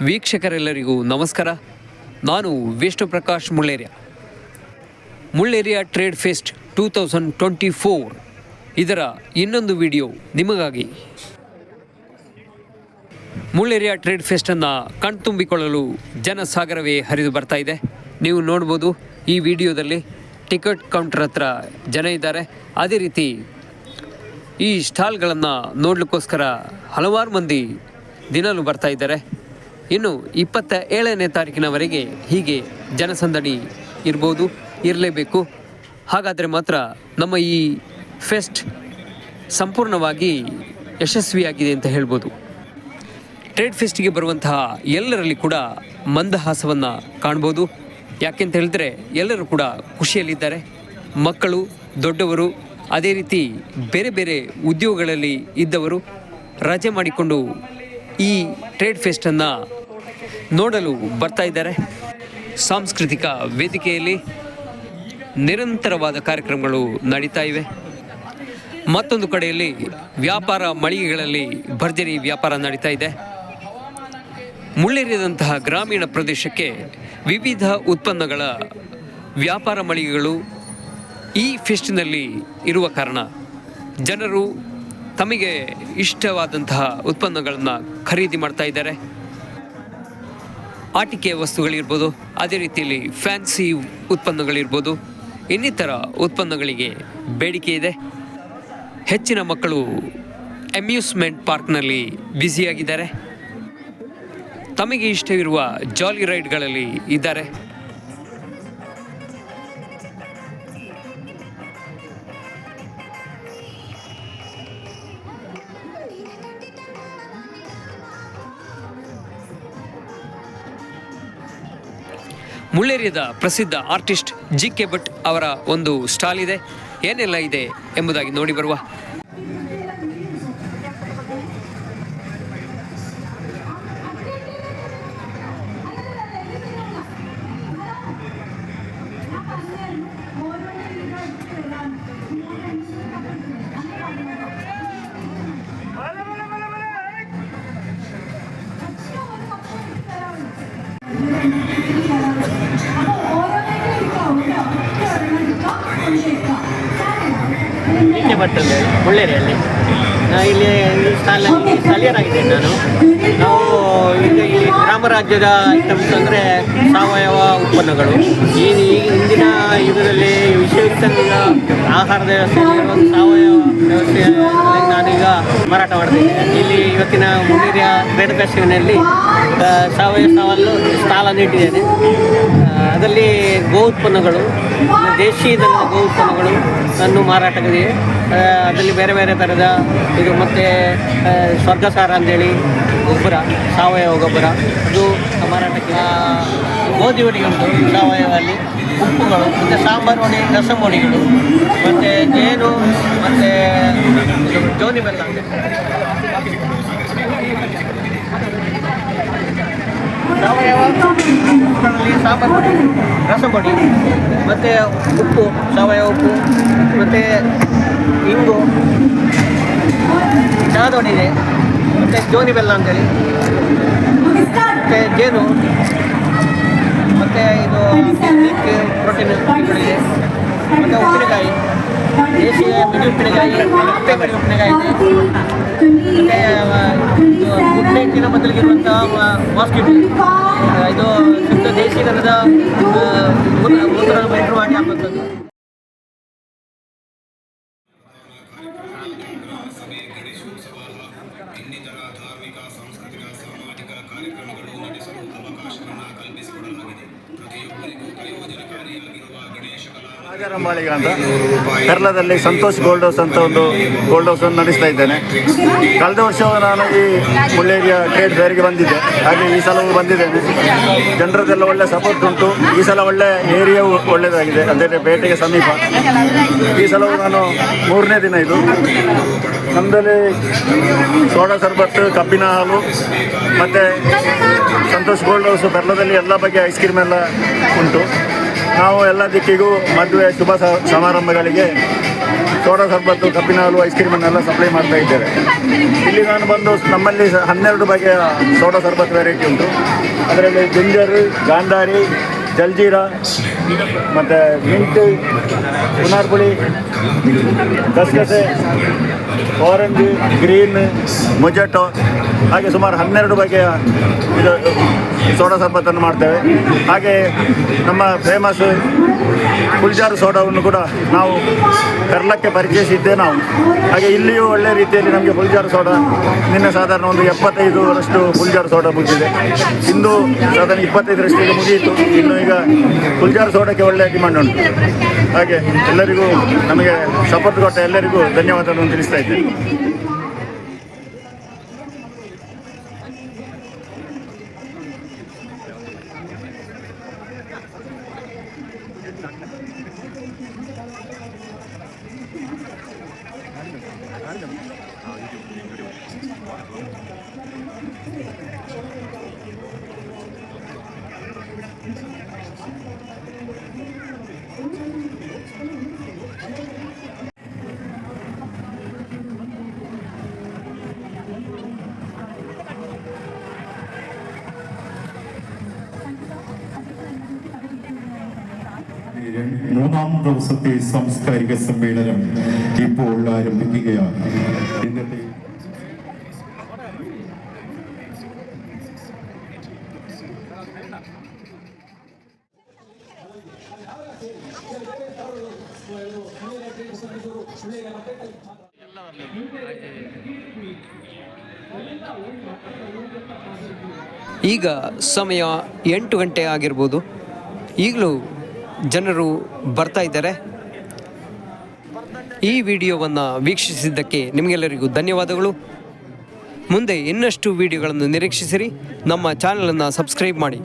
ವೀಕ್ಷಕರೆಲ್ಲರಿಗೂ ನಮಸ್ಕಾರ. ನಾನು Vishnu Prakash Mulleria trade fest 2024 ಇದರ ಇನ್ನೊಂದು ವಿಡಿಯೋ ನಿಮಗಾಗಿ. ಮುಳ್ಳೇರಿಯಾ ಟ್ರೇಡ್ ಫೆಸ್ಟನ್ನು ಕಣ್ತುಂಬಿಕೊಳ್ಳಲು ಜನಸಾಗರವೇ ಹರಿದು ಬರ್ತಾ ಇದೆ. ನೀವು ನೋಡ್ಬೋದು ಈ ವಿಡಿಯೋದಲ್ಲಿ ಟಿಕೆಟ್ ಕೌಂಟರ್ ಹತ್ರ ಜನ ಇದ್ದಾರೆ. ಅದೇ ರೀತಿ ಈ ಸ್ಟಾಲ್ಗಳನ್ನು ನೋಡಲಿಕ್ಕೋಸ್ಕರ ಹಲವಾರು ಮಂದಿ ದಿನಲೂ ಬರ್ತಾ ಇದ್ದಾರೆ. ಇನ್ನು 27ನೇ ತಾರೀಕಿನವರೆಗೆ ಹೀಗೆ ಜನಸಂದಣಿ ಇರಲೇಬೇಕು. ಹಾಗಾದರೆ ಮಾತ್ರ ನಮ್ಮ ಈ ಫೆಸ್ಟ್ ಸಂಪೂರ್ಣವಾಗಿ ಯಶಸ್ವಿಯಾಗಿದೆ ಅಂತ ಹೇಳ್ಬೋದು. ಟ್ರೇಡ್ ಫೆಸ್ಟಿಗೆ ಬರುವಂತಹ ಎಲ್ಲರಲ್ಲಿ ಕೂಡ ಮಂದಹಾಸವನ್ನು ಕಾಣ್ಬೋದು. ಯಾಕೆಂತ ಹೇಳಿದ್ರೆ ಎಲ್ಲರೂ ಕೂಡ ಖುಷಿಯಲ್ಲಿದ್ದಾರೆ. ಮಕ್ಕಳು, ದೊಡ್ಡವರು, ಅದೇ ರೀತಿ ಬೇರೆ ಬೇರೆ ಉದ್ಯೋಗಗಳಲ್ಲಿ ಇದ್ದವರು ರಜೆ ಮಾಡಿಕೊಂಡು ಈ ಟ್ರೇಡ್ ಫೆಸ್ಟನ್ನು ನೋಡಲು ಬರ್ತಾ ಇದ್ದಾರೆ. ಸಾಂಸ್ಕೃತಿಕ ವೇದಿಕೆಯಲ್ಲಿ ನಿರಂತರವಾದ ಕಾರ್ಯಕ್ರಮಗಳು ನಡೀತಾ ಇವೆ. ಮತ್ತೊಂದು ಕಡೆಯಲ್ಲಿ ವ್ಯಾಪಾರ ಮಳಿಗೆಗಳಲ್ಲಿ ಭರ್ಜರಿ ವ್ಯಾಪಾರ ನಡೀತಾ ಇದೆ. ಮುಳ್ಳೇರಿಯಾದಂತಹ ಗ್ರಾಮೀಣ ಪ್ರದೇಶಕ್ಕೆ ವಿವಿಧ ಉತ್ಪನ್ನಗಳ ವ್ಯಾಪಾರ ಮಳಿಗೆಗಳು ಈ ಫೆಸ್ಟಿನಲ್ಲಿ ಇರುವ ಕಾರಣ ಜನರು ತಮಗೆ ಇಷ್ಟವಾದಂತಹ ಉತ್ಪನ್ನಗಳನ್ನು ಖರೀದಿ ಮಾಡ್ತಾ ಇದ್ದಾರೆ. ಆಟಿಕೆ ವಸ್ತುಗಳಿರ್ಬೋದು, ಅದೇ ರೀತಿಯಲ್ಲಿ ಫ್ಯಾನ್ಸಿ ಉತ್ಪನ್ನಗಳಿರ್ಬೋದು, ಇನ್ನಿತರ ಉತ್ಪನ್ನಗಳಿಗೆ ಬೇಡಿಕೆ ಇದೆ. ಹೆಚ್ಚಿನ ಮಕ್ಕಳು ಅಮ್ಯೂಸ್ಮೆಂಟ್ ಪಾರ್ಕ್ನಲ್ಲಿ ಬ್ಯುಸಿಯಾಗಿದ್ದಾರೆ. ತಮಗೆ ಇಷ್ಟವಿರುವ ಜಾಲಿ ರೈಡ್ಗಳಲ್ಲಿ ಇದ್ದಾರೆ. ಮುಳ್ಳೇರಿಯಾದ ಪ್ರಸಿದ್ಧ ಆರ್ಟಿಸ್ಟ್ ಜಿ.ಕೆ. ಭಟ್ ಅವರ ಒಂದು ಸ್ಟಾಲ್ ಇದೆ. ಏನೆಲ್ಲ ಇದೆ ಎಂಬುದಾಗಿ ನೋಡಿ ಬರುವ. ಜಿ.ಕೆ. ಭಟ್ ಅಂತೇಳಿ ಮುಳ್ಳೇರಿಯಲ್ಲಿ ಇಲ್ಲಿ ಸ್ಥಳೀಯರಾಗಿದ್ದೇನೆ ನಾವು ಈಗ ಇಲ್ಲಿ ಗ್ರಾಮ ರಾಜ್ಯದ ಐಟಮ್ಸ್ ಅಂದರೆ ಸಾವಯವ ಉತ್ಪನ್ನಗಳು. ಇಂದಿನ ಯುಗದಲ್ಲಿ ವಿಶ್ವವಿಖ್ಯಾತ ಆಹಾರದ ವ್ಯವಸ್ಥೆಯಲ್ಲಿರುವ ಸಾವಯವ ವ್ಯವಸ್ಥೆಯಲ್ಲಿ ನಾನೀಗ ಮಾರಾಟ ಮಾಡ್ತಿದ್ದೇನೆ. ಇಲ್ಲಿ ಇವತ್ತಿನ ಮುಳ್ಳೇರಿಯಾ ಟ್ರೇಡ್ ಫೆಸ್ಟಿವಲ್ನಲ್ಲಿ ಸಾವಯವ ಸ್ಟಾಲನ್ನು ಇಟ್ಟಿದ್ದೇನೆ. ಅದರಲ್ಲಿ ಗೋ ಉತ್ಪನ್ನಗಳು, ದೇಶೀಯ ದನದ ಗೋ ಉತ್ಪನ್ನಗಳು ಅನ್ನು ಮಾರಾಟವಿದೆ. ಅದರಲ್ಲಿ ಬೇರೆ ಬೇರೆ ಥರದ ಇದು ಮತ್ತು ಸ್ವರ್ಗಸಾರ ಅಂತೇಳಿ ಗೊಬ್ಬರ, ಸಾವಯವ ಗೊಬ್ಬರ ಅದು ಮಾರಾಟಕ್ಕೆ. ಗೋಧಿ ವಡಿ ಉಂಟು ಸಾವಯವಲ್ಲಿ, ಉಪ್ಪುಗಳು ಮತ್ತು ಸಾಂಬಾರು ವಡಿ, ರಸಂ ವಡಿಗಳು, ಮತ್ತು ಜೇನು ಮತ್ತು ಜೋನಿ ಬೆಲ್ಲ ಸಾವಯವ ಉಪ್ಪುಗಳಲ್ಲಿ ಸಾಂಬಾರು ಪುಡಿ, ರಸಂ ಪುಡಿ ಮತ್ತು ಉಪ್ಪು, ಸಾವಯವ ಉಪ್ಪು ಮತ್ತು ಇಂಗು, ಚಹಾದ ವಡಿ ಇದೆ, ಮತ್ತು ಜೋನಿ ಬೆಲ್ಲ ಅಂತೇಳಿ, ಮತ್ತು ಜೇನು, ಮತ್ತು ಇದು ಪ್ರೋಟೀನ್ ಇದೆ, ಮತ್ತು ಉಪ್ಪಿನಕಾಯಿ, ದೇಶೀಯ ಮಿಡಿ ಉಪ್ಪಿನಕಾಯಿ, ಮತ್ತೆ ಮಡಿ ಉಪ್ಪಿನಕಾಯಿ ಇದೆ, ಮತ್ತು ಗುಡ್ಡೆಕ್ಕಿನ ಬದಲಿಗಿರುವಂತಹ ಮಾಸ್ಕಿಟೋ, ಇದು ಶುದ್ಧ ದೇಶೀಯ ದನದ ಮೂತ್ರ ಫಿಲ್ಟರ್ ಮಾಡಿ ಹಾಕುವಂಥದ್ದು. ಇನ್ನಿತರ ಧಾರ್ಮಿಕ, ಸಾಂಸ್ಕೃತಿಕ, ಸಾಮಾಜಿಕ ಕಾರ್ಯಕ್ರಮಗಳು ನಡೆಸಲು ಅವಕಾಶವನ್ನು ಕಲ್ಪಿಸಿಕೊಡಲಾಗಿದೆ. ಪ್ರತಿಯೊಬ್ಬರಿಗೂ ಪ್ರಯೋಜನಕಾರಿಯಾಗಿರುವ ಗಣೇಶ ರಾಜಾರಾಮಾಳಿಗ ಅಂತ ಕೇರಳದಲ್ಲಿ ಸಂತೋಷ್ ಗೋಲ್ಡ್ ಹೌಸ್ ಅಂತ ಒಂದು ಗೋಲ್ಡ್ ಹೌಸನ್ನು ನಡೆಸ್ತಾ ಇದ್ದೇನೆ. ಕಳೆದ ವರ್ಷ ನಾನು ಈ ಮುಳ್ಳೇರಿಯಾ ಟ್ರೇಡ್ ಫೇರ್ಗೆ ಬಂದಿದ್ದೆ, ಹಾಗೆ ಈ ಸಲವೂ ಬಂದಿದ್ದೇನೆ. ಜನರದೆಲ್ಲ ಒಳ್ಳೆ ಸಪೋರ್ಟ್ ಉಂಟು. ಈ ಸಲ ಒಳ್ಳೆ ಏರಿಯಾವು ಒಳ್ಳೆಯದಾಗಿದೆ, ಅಂದರೆ ಪೇಟೆಗೆ ಸಮೀಪ. ಈ ಸಲವೂ ನಾನು 3ನೇ ದಿನ ಇದು. ನಮ್ಮದಲ್ಲಿ ಸೋಡಾ ಸರ್ಬತ್ತು, ಕಬ್ಬಿನ ಹಾಲು ಮತ್ತು ಸಂತೋಷ್ ಗೋಲ್ಡ್ ಹೌಸ್ ಕೇರಳದಲ್ಲಿ ಎಲ್ಲ ಬಗೆಯ ಐಸ್ ಕ್ರೀಮ್ ಎಲ್ಲ ಉಂಟು. ನಾವು ಎಲ್ಲ ದಿಕ್ಕಿಗೂ ಮದುವೆ ಶುಭ ಸಮಾರಂಭಗಳಿಗೆ ಸೋಡಾ ಸರ್ಬತ್ತು, ಕಬ್ಬಿನ ಹಾಲು, ಐಸ್ ಕ್ರೀಮನ್ನೆಲ್ಲ ಸಪ್ಲೈ ಮಾಡ್ತಾ ಇದ್ದೇವೆ. ಇಲ್ಲಿ ನಾನು ಬಂದು ನಮ್ಮಲ್ಲಿ 12 ಬಗೆಯ ಸೋಡಾ ಸರ್ಬತ್ ವೆರೈಟಿ ಉಂಟು. ಅದರಲ್ಲಿ ಜಿಂಜರ್, ಗಾಂಧಾರಿ, ಜಲ್ಜೀರಾ ಮತ್ತು ಮಿಂಟ್, ಪುನಾರ್ಪುಳಿ, ಗಸಗಸೆ, ಆರೆಂಜ್, ಗ್ರೀನ್, ಮೊಜೆಟೊ ಹಾಗೆ ಸುಮಾರು 12 ಬಗೆಯ ಇದು ಸೋಡಾ ಸರ್ಬತ್ತನ್ನು ಮಾಡ್ತೇವೆ. ಹಾಗೆ ನಮ್ಮ ಫೇಮಸ್ ಫುಲ್ಜಾರ್ ಸೋಡಾವನ್ನು ಕೂಡ ನಾವು ಕರ್ಲಕ್ಕೆ ಪರಿಚಯಿಸಿದ್ದೆ ನಾವು. ಹಾಗೆ ಇಲ್ಲಿಯೂ ಒಳ್ಳೆಯ ರೀತಿಯಲ್ಲಿ ನಮಗೆ ಫುಲ್ಜಾರ್ ಸೋಡಾ ನಿನ್ನೆ ಸಾಧಾರಣ ಒಂದು 75ರಷ್ಟು ಫುಲ್ಜಾರ್ ಸೋಡಾ ಮುಗಿದಿದೆ. ಇಂದು ಸಾಧಾರಣ 25ರಷ್ಟು ಈಗ ಮುಗಿಯಿತು. ಇನ್ನು ಈಗ ಫುಲ್ಜಾರ್ ಸೋಡಾಕ್ಕೆ ಒಳ್ಳೆಯ ಡಿಮಾಂಡ್ ಉಂಟು. ಹಾಗೆ ಎಲ್ಲರಿಗೂ ನಮಗೆ ಸಪೋರ್ಟ್ ಕೊಟ್ಟ ಎಲ್ಲರಿಗೂ ಧನ್ಯವಾದಗಳನ್ನು ತಿಳಿಸ್ತಾ ಇದ್ದೇನೆ. മൂന്നാം ദിവസത്തെ സാംസ്കാരിക സമ്മേളനം ഇപ്പോൾ ആരംഭിക്കുകയാണ്. ഇന്നത്തെ ಈಗ ಸಮಯ 8 ಗಂಟೆ ಆಗಿರ್ಬೋದು. ಈಗಲೂ ಜನರು ಬರ್ತಾ ಇದ್ದಾರೆ. ಈ ವಿಡಿಯೋವನ್ನು ವೀಕ್ಷಿಸಿದ್ದಕ್ಕೆ ನಿಮಗೆಲ್ಲರಿಗೂ ಧನ್ಯವಾದಗಳು. ಮುಂದೆ ಇನ್ನಷ್ಟು ವಿಡಿಯೋಗಳನ್ನು ನಿರೀಕ್ಷಿಸಿರಿ. ನಮ್ಮ ಚಾನಲನ್ನು ಸಬ್ಸ್ಕ್ರೈಬ್ ಮಾಡಿ.